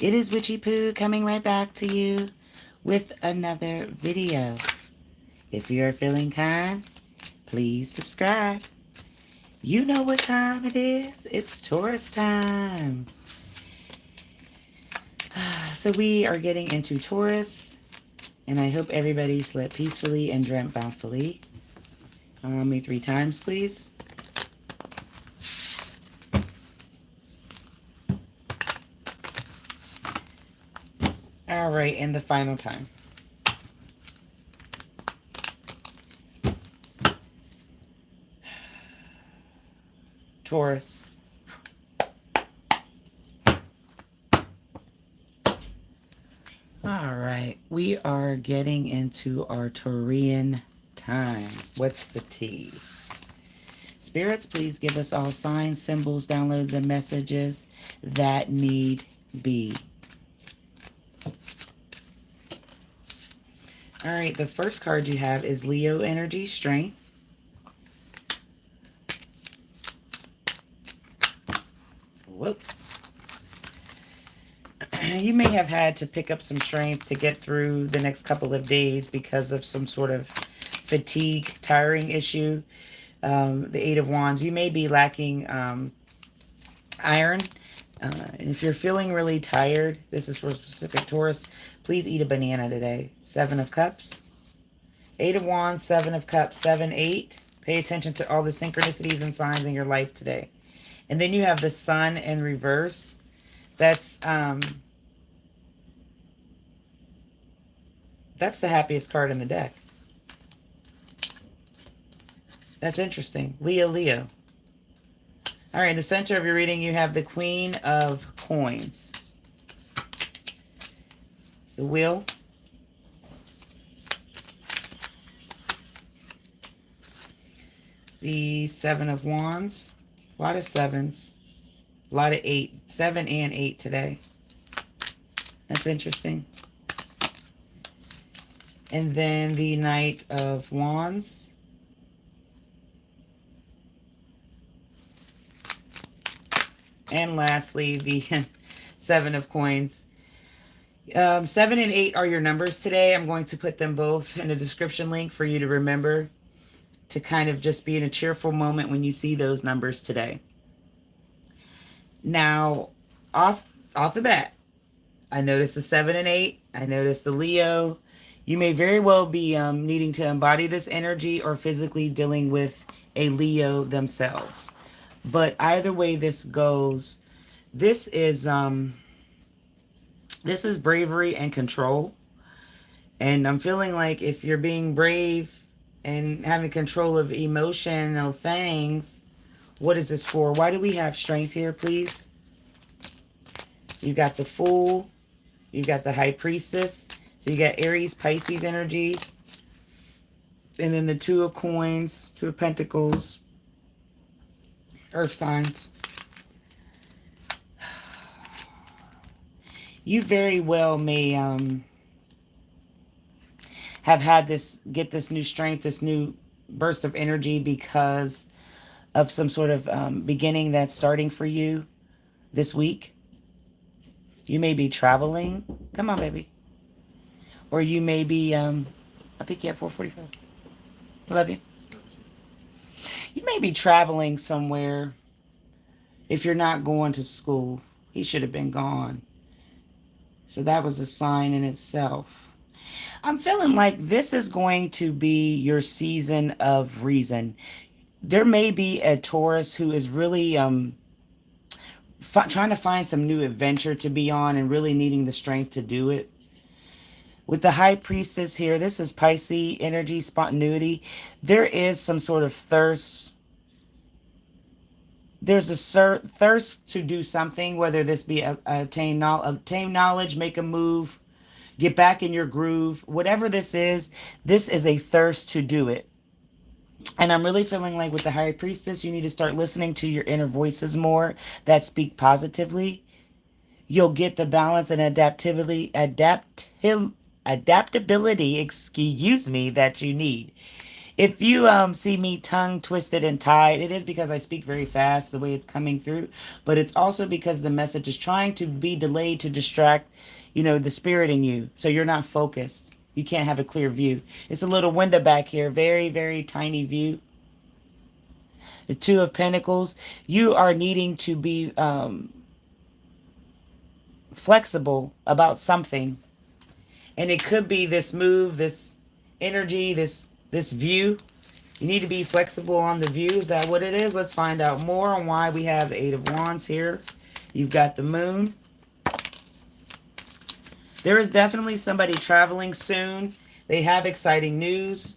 It is Witchy Poo coming right back to you with another video. If you are feeling kind, please subscribe. You know what time it is. It's Taurus time. So we are getting into Taurus, and I hope everybody slept peacefully and dreamt bountifully. Allow me 3 times, please. All right, and the final time. Taurus. All right, we are getting into our Taurian time. What's the T? Spirits, please give us all signs, symbols, downloads, and messages that need be. All right, the first card you have is Leo Energy, Strength. Whoop. You may have had to pick up some strength to get through the next couple of days because of some sort of fatigue, tiring issue. The 8 of Wands. You may be lacking iron. And if you're feeling really tired, this is for specific Taurus, please eat a banana today. 7 of Cups. 8 of Wands, 7 of Cups, 7, 8. Pay attention to all the synchronicities and signs in your life today. And then you have the Sun in reverse. That's the happiest card in the deck. That's interesting. Leo, Leo. All right, in the center of your reading, you have the Queen of Coins. The Wheel. The 7 of Wands. A lot of 7s. A lot of 8. 7 and 8 today. That's interesting. And then the Knight of Wands. And lastly, the 7 of Coins. 7 and 8 are your numbers today. I'm going to put them both in a description link for you to remember to kind of just be in a cheerful moment when you see those numbers today. Now, off the bat, I noticed the 7 and 8. I noticed the Leo. You may very well be needing to embody this energy or physically dealing with a Leo themselves. But either way this goes, this is bravery and control. And I'm feeling like if you're being brave and having control of emotional things, what is this for? Why do we have strength here, please? You got the Fool. You got the High Priestess. So you got Aries, Pisces energy. And then the 2 of Coins, 2 of Pentacles. Earth signs. You very well may have had get this new strength, this new burst of energy because of some sort of beginning that's starting for you this week. You may be traveling. Come on, baby. Or you may be, I'll pick you up 4:45. Love you. You may be traveling somewhere if you're not going to school. He should have been gone. So that was a sign in itself. I'm feeling like this is going to be your season of reason. There may be a Taurus who is really trying to find some new adventure to be on and really needing the strength to do it. With the High Priestess here, this is Pisces energy, spontaneity. There is some sort of thirst. There's a thirst to do something, whether this be obtain knowledge, make a move, get back in your groove. Whatever this is a thirst to do it. And I'm really feeling like with the High Priestess, you need to start listening to your inner voices more that speak positively. You'll get the balance and adaptability, excuse me, that you need. If you see me tongue twisted and tied, it is because I speak very fast the way it's coming through, but it's also because the message is trying to be delayed to distract, the spirit in you, so you're not focused. You can't have a clear view. It's a little window back here, very, very tiny view. The Two of Pentacles, you are needing to be flexible about something, and it could be this move, this energy, this view. You need to be flexible on the view. Is that what it is? Let's find out more on why we have the Eight of Wands here. You've got the Moon. There is definitely somebody traveling soon. They have exciting news.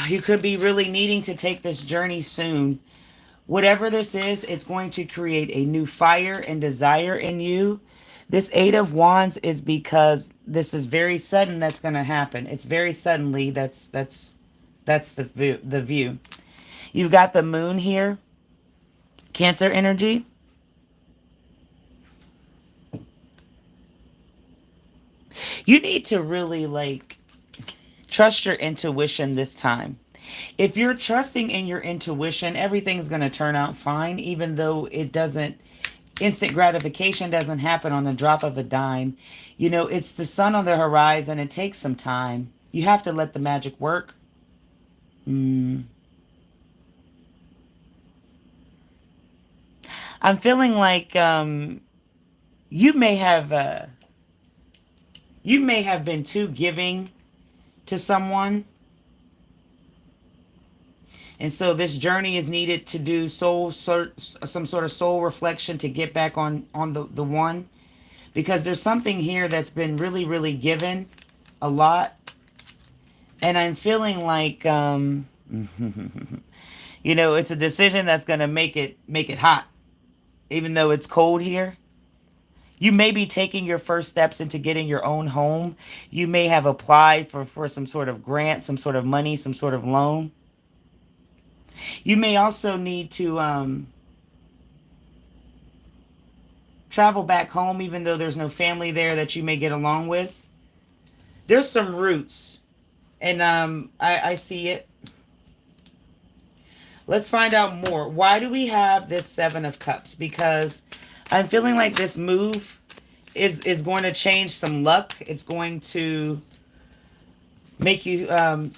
You could be really needing to take this journey soon. Whatever this is, it's going to create a new fire and desire in you. This Eight of Wands is because this is very sudden that's going to happen. It's very suddenly. That's the view. You've got the Moon here. Cancer energy. You need to really trust your intuition this time. If you're trusting in your intuition, everything's going to turn out fine, even though it doesn't, instant gratification doesn't happen on the drop of a dime. It's the sun on the horizon. It takes some time. You have to let the magic work. I'm feeling like you may have been too giving to someone. And so this journey is needed to do some sort of soul reflection to get back on the one. Because there's something here that's been really, really given a lot. And I'm feeling like, it's a decision that's going to make it hot. Even though it's cold here. You may be taking your first steps into getting your own home. You may have applied for some sort of grant, some sort of money, some sort of loan. You may also need to travel back home, even though there's no family there that you may get along with. There's some roots, and I see it. Let's find out more. Why do we have this Seven of Cups? Because I'm feeling like this move is going to change some luck. It's going to make you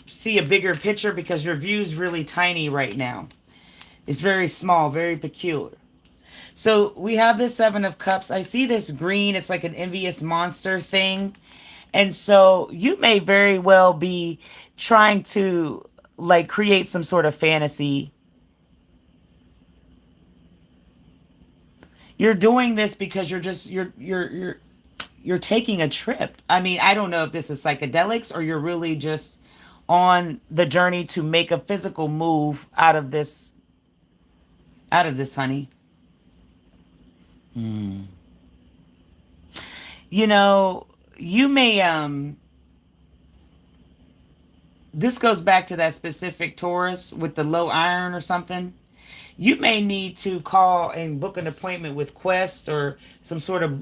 see a bigger picture because your view is really tiny right now. It's very small, very peculiar. So we have this Seven of Cups. I see this green. It's like an envious monster thing. And so you may very well be trying to create some sort of fantasy. You're doing this because you're taking a trip. I mean, I don't know if this is psychedelics or you're really just on the journey to make a physical move out of this, honey. You may, this goes back to that specific Taurus with the low iron or something. You may need to call and book an appointment with Quest or some sort of,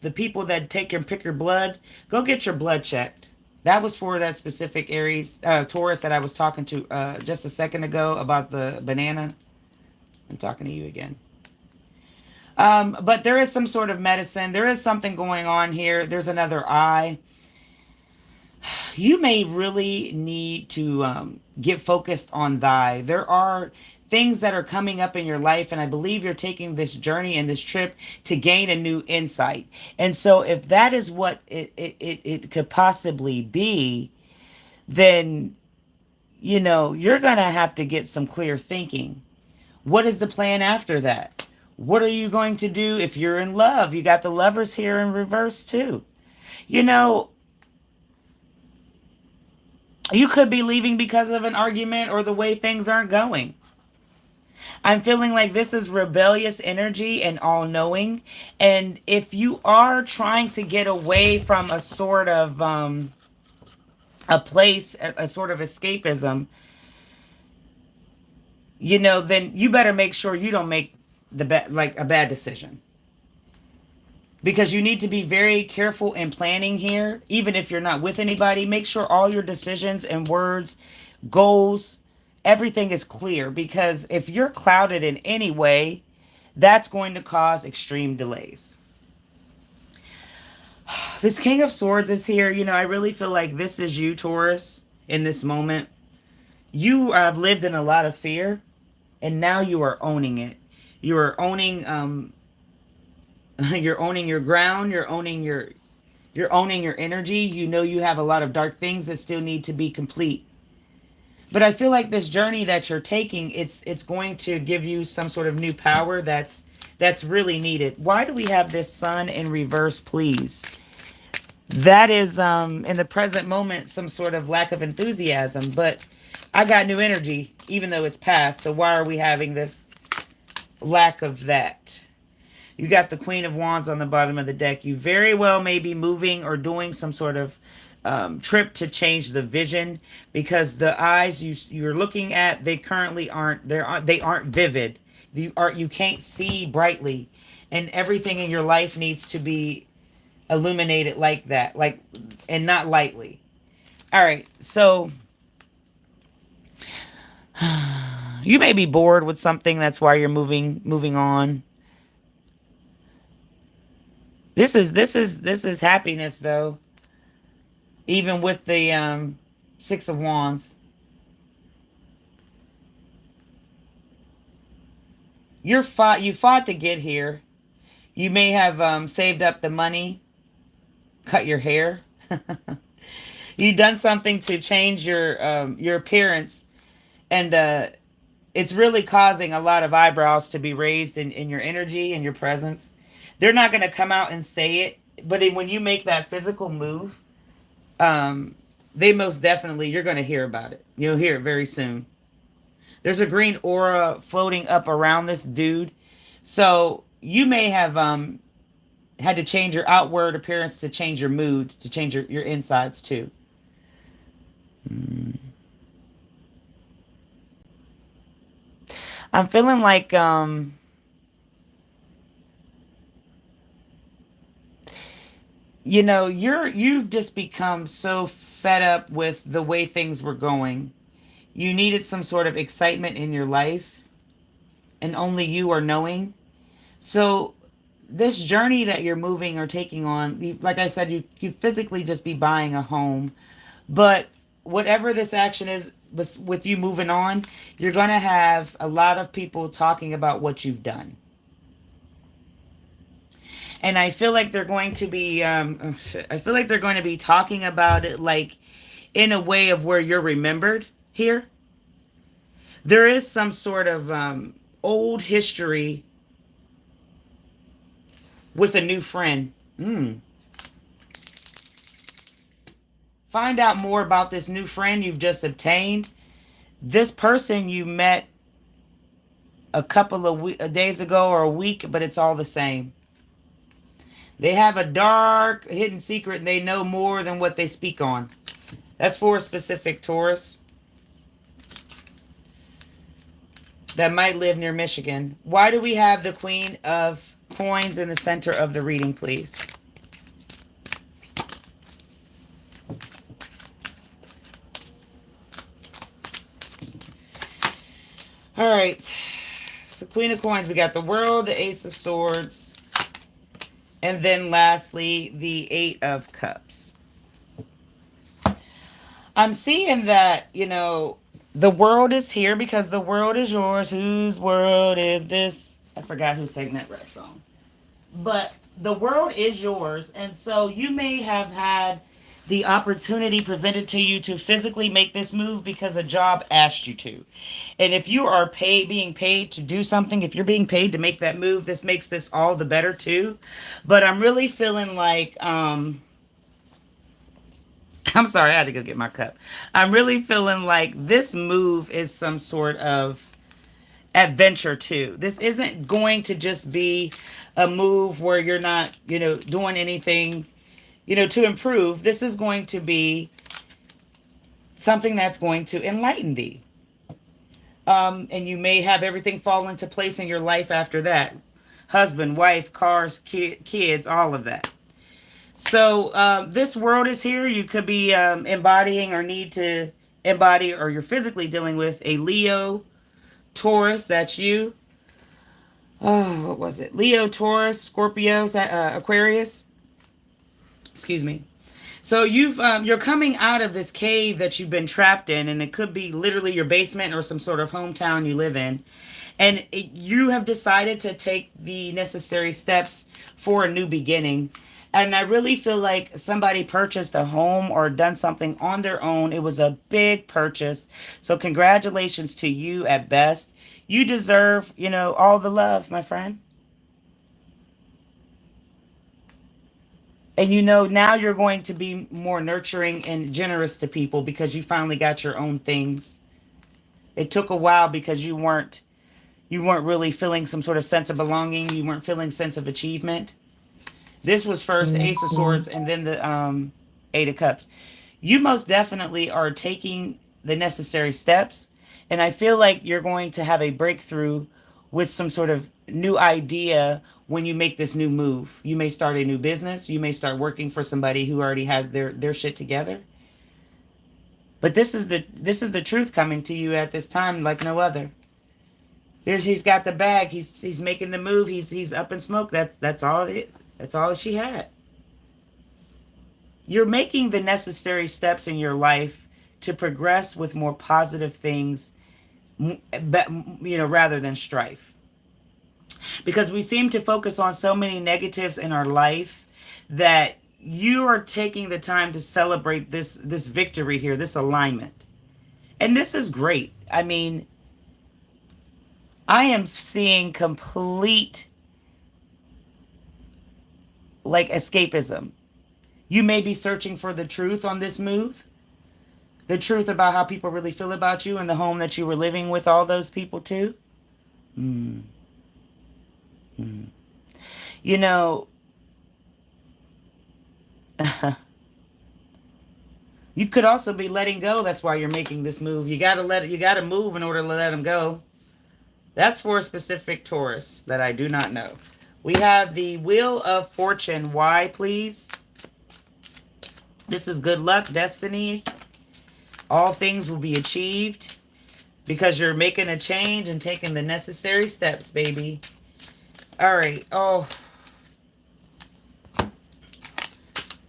the people that pick your blood. Go get your blood checked. That was for that specific Aries, Taurus that I was talking to just a second ago about the banana. I'm talking to you again. But there is some sort of medicine. There is something going on here. There's another eye. You may really need to get focused on thy. There are things that are coming up in your life, and I believe you're taking this journey and this trip to gain a new insight. And so if that is what it could possibly be, then, you're going to have to get some clear thinking. What is the plan after that? What are you going to do if you're in love? You got the Lovers here in reverse too. You could be leaving because of an argument or the way things aren't going. I'm feeling like this is rebellious energy and all-knowing. And if you are trying to get away from a sort of a place, a sort of escapism, then you better make sure you don't make a bad decision. because you need to be very careful in planning here. Even if you're not with anybody, make sure all your decisions and words, goals, everything is clear, because if you're clouded in any way, that's going to cause extreme delays. This King of Swords is here. You know, I really feel like this is you, Taurus, in this moment. You have lived in a lot of fear, and now you are owning it. You are owning you're owning your ground, you're owning your energy. You know you have a lot of dark things that still need to be complete. But I feel like this journey that you're taking, it's going to give you some sort of new power that's really needed. Why do we have this Sun in reverse, please? That is in the present moment some sort of lack of enthusiasm, but I got new energy even though it's past. So why are we having this lack of that? You got the Queen of Wands on the bottom of the deck. You very well may be moving or doing some sort of trip to change the vision, because the eyes you're looking at, they currently aren't they aren't vivid. You can't see brightly, and everything in your life needs to be illuminated like that, like, and not lightly. All right, so you may be bored with something. That's why you're moving on. This is happiness, though. Even with the Six of Wands. You fought to get here. You may have saved up the money, cut your hair. You've done something to change your appearance, and it's really causing a lot of eyebrows to be raised in your energy and your presence. They're not going to come out and say it, but when you make that physical move, they most definitely, you're going to hear about it. You'll hear it very soon. There's a green aura floating up around this dude. So you may have had to change your outward appearance to change your mood, to change your insides too. I'm feeling like you know, you've just become so fed up with the way things were going. You needed some sort of excitement in your life, and only you are knowing. So this journey that you're moving or taking on, like I said, you physically just be buying a home, but whatever this action is with you moving on, you're going to have a lot of people talking about what you've done. And I feel like they're going to be I feel like they're going to be talking about it like in a way of where you're remembered here. There is some sort of old history with a new friend. Find out more about this new friend you've just obtained. This person you met a couple of days ago or a week, but it's all the same. They have a dark hidden secret, and they know more than what they speak on. That's for a specific Taurus that might live near Michigan. Why do we have the Queen of Coins in the center of the reading, please? All right. So Queen of Coins, we got the World, the Ace of Swords, and then lastly, the Eight of Cups. I'm seeing that, you know, the world is here because the world is yours. Whose world is this? I forgot who sang that rap song. But the world is yours. And so you may have had the opportunity presented to you to physically make this move because a job asked you to. And if you are being paid to do something, if you're being paid to make that move, this makes this all the better too. But I'm really feeling like, I'm sorry, I had to go get my cup. I'm really feeling like this move is some sort of adventure too. This isn't going to just be a move where you're not, you know, doing anything, you know, to improve. This is going to be something that's going to enlighten thee. And you may have everything fall into place in your life after that. husband, wife, cars, kids, all of that. So this world is here. You could be embodying or need to embody, or you're physically dealing with a Leo, Taurus. That's you. Oh, what was it? Leo, Taurus, Scorpio, Aquarius. Excuse me. So you're coming out of this cave that you've been trapped in, and it could be literally your basement or some sort of hometown you live in. And you have decided to take the necessary steps for a new beginning. And I really feel like somebody purchased a home or done something on their own. It was a big purchase. So congratulations to you at best. You deserve, all the love, my friend. And now you're going to be more nurturing and generous to people because you finally got your own things. It took a while because you weren't really feeling some sort of sense of belonging. You weren't feeling sense of achievement. This was first Ace of Swords and then the Eight of Cups. You most definitely are taking the necessary steps. And I feel like you're going to have a breakthrough with some sort of new idea when you make this new move. You may start a new business. You may start working for somebody who already has their shit together. But this is the truth coming to you at this time like no other. He's got the bag. He's making the move. He's up in smoke. That's all it. That's all she had. You're making the necessary steps in your life to progress with more positive things, rather than strife. Because we seem to focus on so many negatives in our life that you are taking the time to celebrate this victory here, this alignment. And this is great. I mean, I am seeing complete escapism. You may be searching for the truth on this move. The truth about how people really feel about you and the home that you were living with all those people too. Mm. Mm. You could also be letting go. That's why you're making this move. You gotta move in order to let them go. That's for a specific Taurus that I do not know. We have the Wheel of Fortune. Why, please? This is good luck, destiny. All things will be achieved because you're making a change and taking the necessary steps, baby. All right. Oh. All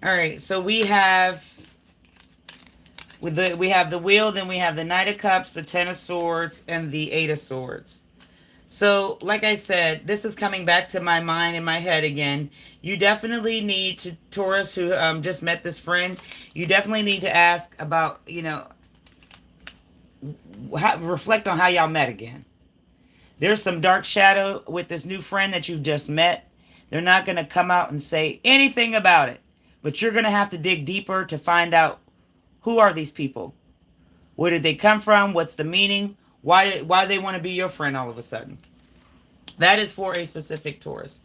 right. So we have the Wheel, then we have the Knight of Cups, the Ten of Swords, and the Eight of Swords. So, like I said, this is coming back to my mind and my head again. You definitely need to, Taurus, who just met this friend, you definitely need to ask about, reflect on how y'all met again. There's some dark shadow with this new friend that you've just met. They're not going to come out and say anything about it. But you're going to have to dig deeper to find out, who are these people? Where did they come from? What's the meaning? Why they want to be your friend all of a sudden? That is for a specific Taurus.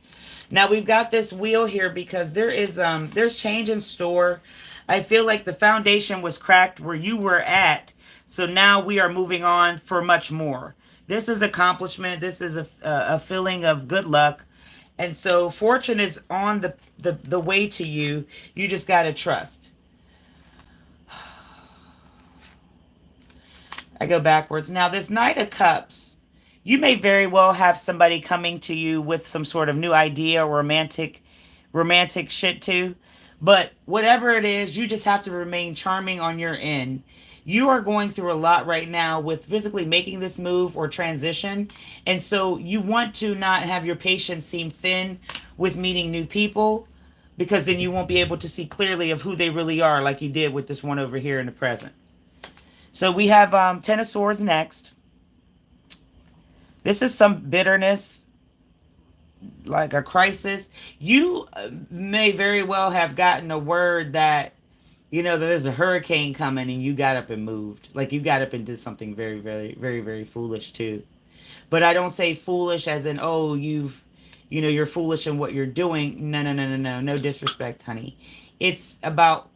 Now we've got this wheel here because there's change in store. I feel like the foundation was cracked where you were at. So now we are moving on for much more. This is accomplishment. This is a feeling of good luck. And so fortune is on the way to you. You just got to trust. I go backwards. Now, this Knight of Cups, you may very well have somebody coming to you with some sort of new idea or romantic shit too. But whatever it is, you just have to remain charming on your end. You are going through a lot right now with physically making this move or transition. And so you want to not have your patience seem thin with meeting new people, because then you won't be able to see clearly of who they really are like you did with this one over here in the present. So we have Ten of Swords next. This is some bitterness, like a crisis. You may very well have gotten a word that, there's a hurricane coming and you got up and moved. Like you got up and did something very, very, very, very foolish too. But I don't say foolish as in, oh, you're foolish in what you're doing. No, no, no, no, no. No disrespect, honey. It's about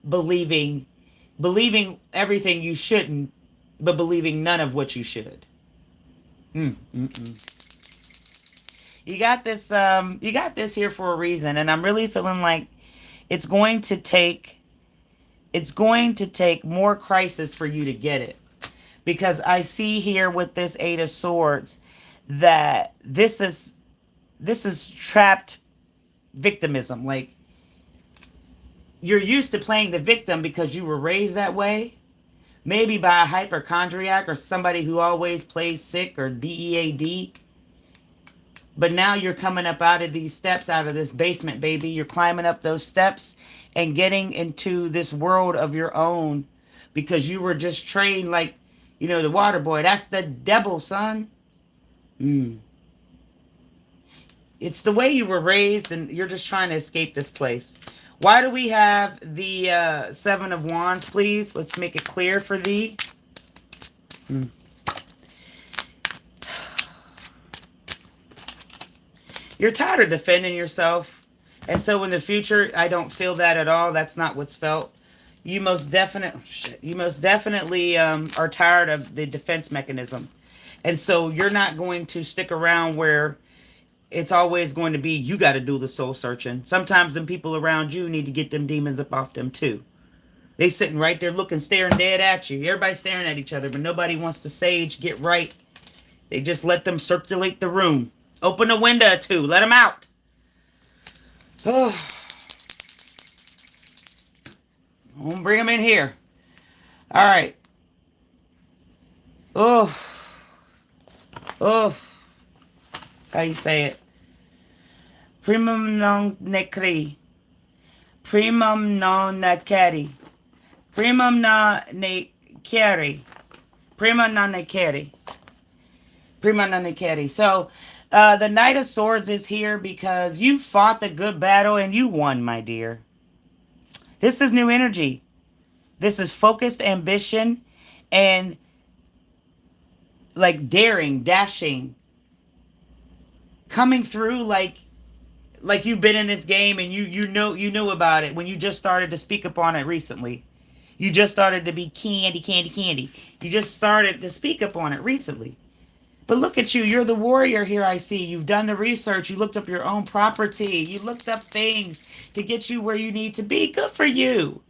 believing everything you shouldn't, but believing none of what you should. you got this here for a reason, and I'm really feeling like it's going to take more crisis for you to get it. Because I see here with this Eight of Swords that this is trapped victimism. Like, you're used to playing the victim because you were raised that way. Maybe by a hypochondriac or somebody who always plays sick or DEAD. But now you're coming up out of these steps, out of this basement, baby. You're climbing up those steps and getting into this world of your own because you were just trained like, the water boy. That's the devil, son. It's the way you were raised, and you're just trying to escape this place. Why do we have the Seven of Wands, please? Let's make it clear for thee. You're tired of defending yourself. And so in the future, I don't feel that at all. That's not what's felt. You most definitely are tired of the defense mechanism. And so you're not going to stick around where it's always going to be, you got to do the soul searching. Sometimes them people around you need to get them demons up off them too. They sitting right there looking, staring dead at you. Everybody's staring at each other, but nobody wants to sage, get right. They just let them circulate the room. Open a window or two. Let them out. Oh. I'm going to bring them in here. All right. Oh. Oh. How you say it? Primum non necri. Primum non neceri. Primum non neceri. Primum non neceri. Primum non neceri. So, the Knight of Swords is here because you fought the good battle and you won, my dear. This is new energy. This is focused ambition and like daring, dashing, coming through like you've been in this game and you know about it when you just started to speak upon it recently. You just started to be candy. You just started to speak upon it recently. But look at you. You're the warrior here, I see. You've done the research. You looked up your own property. You looked up things to get you where you need to be. Good for you.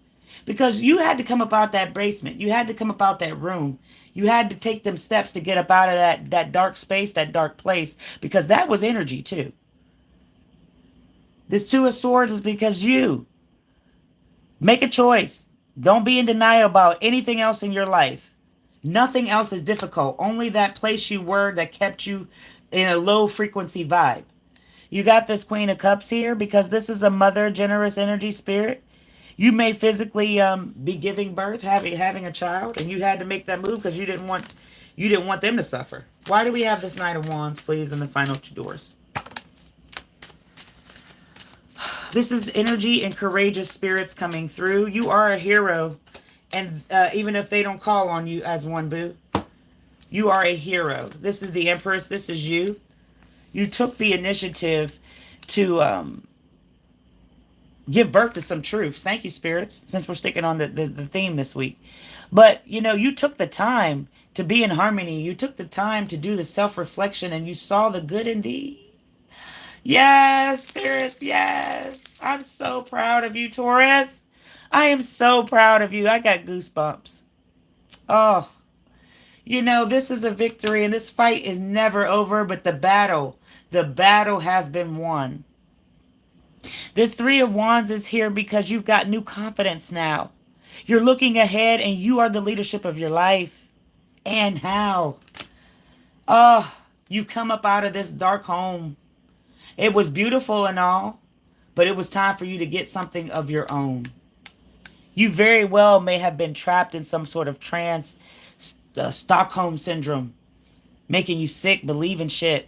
Because you had to come up out that basement. You had to come up out that room. You had to take them steps to get up out of that dark space, that dark place. Because that was energy too. This Two of Swords is because you make a choice. Don't be in denial about anything else in your life. Nothing else is difficult. Only that place you were that kept you in a low frequency vibe. You got this Queen of Cups here because this is a mother, generous energy spirit. You may physically be giving birth, having a child, and you had to make that move because you didn't want them to suffer. Why do we have this Knight of Wands, please, in the final two doors? This is energy and courageous spirits coming through. You are a hero. And even if they don't call on you as one, boo, you are a hero. This is the Empress. This is you. You took the initiative to give birth to some truths. Thank you, spirits, since we're sticking on the theme this week. But, you took the time to be in harmony. You took the time to do the self-reflection, and you saw the good in thee. Yes, spirits, yes. I'm so proud of you, Taurus. I am so proud of you. I got goosebumps. Oh, this is a victory, and this fight is never over, but the battle has been won. This Three of Wands is here because you've got new confidence now. You're looking ahead, and you are the leadership of your life. And how? Oh, you've come up out of this dark home. It was beautiful and all, but it was time for you to get something of your own. You very well may have been trapped in some sort of trance, Stockholm syndrome, making you sick, believing shit.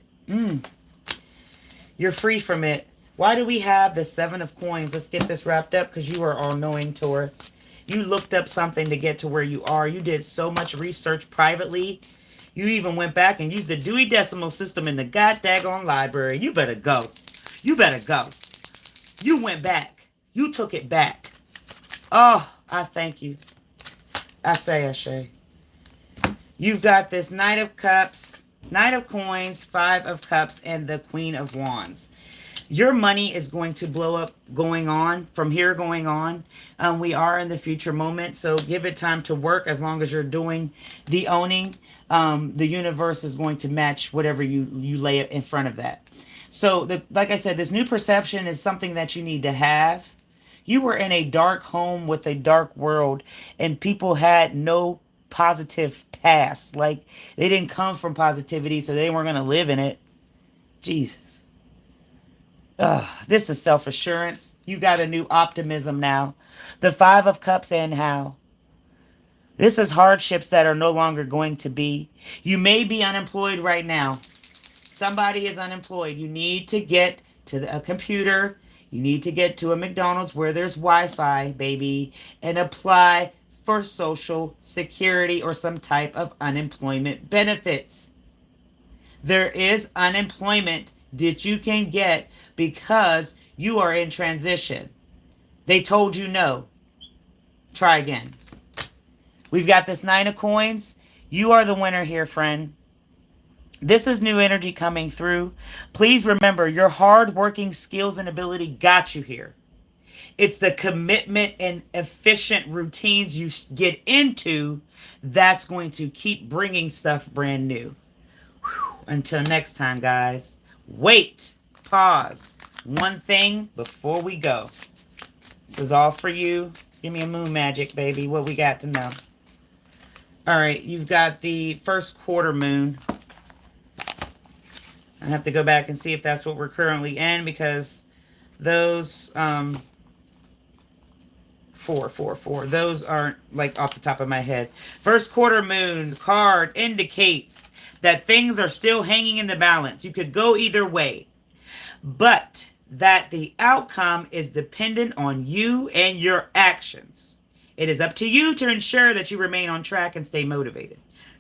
You're free from it. Why do we have the Seven of Coins? Let's get this wrapped up because you are all-knowing, Taurus. You looked up something to get to where you are. You did so much research privately. You even went back and used the Dewey Decimal System in the god-daggone library. You better go. You better go. You went back. You took it back. Oh, I thank you. I say, Ashe. You've got this Knight of Cups. Knight of Coins, Five of Cups, and the Queen of Wands. Your money is going to blow up going on from here going on. We are in the future moment, so give it time to work. As long as you're doing the owning, the universe is going to match whatever you lay in front of that. So like I said, this new perception is something that you need to have. You were in a dark home with a dark world, and people had no positive past. Like, they didn't come from positivity, so they weren't going to live in it. Jesus. Ugh, this is self-assurance. You got a new optimism now. The Five of Cups and how. This is hardships that are no longer going to be. You may be unemployed right now. Somebody is unemployed. You need to get to a computer. You need to get to a McDonald's where there's Wi-Fi, baby, and apply for Social Security or some type of unemployment benefits. There is unemployment that you can get because you are in transition. They told you no. Try again. We've got this Nine of Coins. You are the winner here, friend. This is new energy coming through. Please remember, your hard-working skills and ability got you here. It's the commitment and efficient routines you get into that's going to keep bringing stuff brand new. Whew. Until next time, guys. Wait. Pause. One thing before we go. This is all for you. Give me a moon magic, baby. What we got to know. All right. You've got the first quarter moon. I have to go back and see if that's what we're currently in, because those 4. Those aren't like off the top of my head. First quarter moon card indicates that things are still hanging in the balance. You could go either way, but that the outcome is dependent on you and your actions. It is up to you to ensure that you remain on track and stay motivated.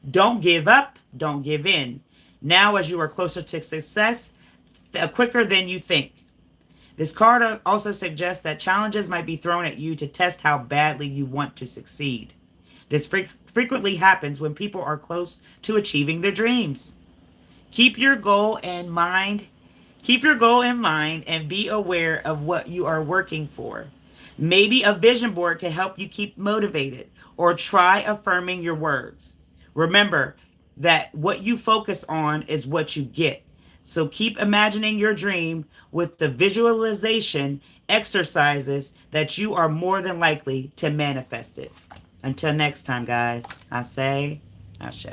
Don't give up. Don't give in. Now, as you are closer to success, quicker than you think. This card also suggests that challenges might be thrown at you to test how badly you want to succeed. This frequently happens when people are close to achieving their dreams. Keep your goal in mind. Keep your goal in mind and be aware of what you are working for. Maybe a vision board can help you keep motivated, or try affirming your words. Remember that what you focus on is what you get. So keep imagining your dream with the visualization exercises that you are more than likely to manifest it. Until next time, guys, I say, Ashe.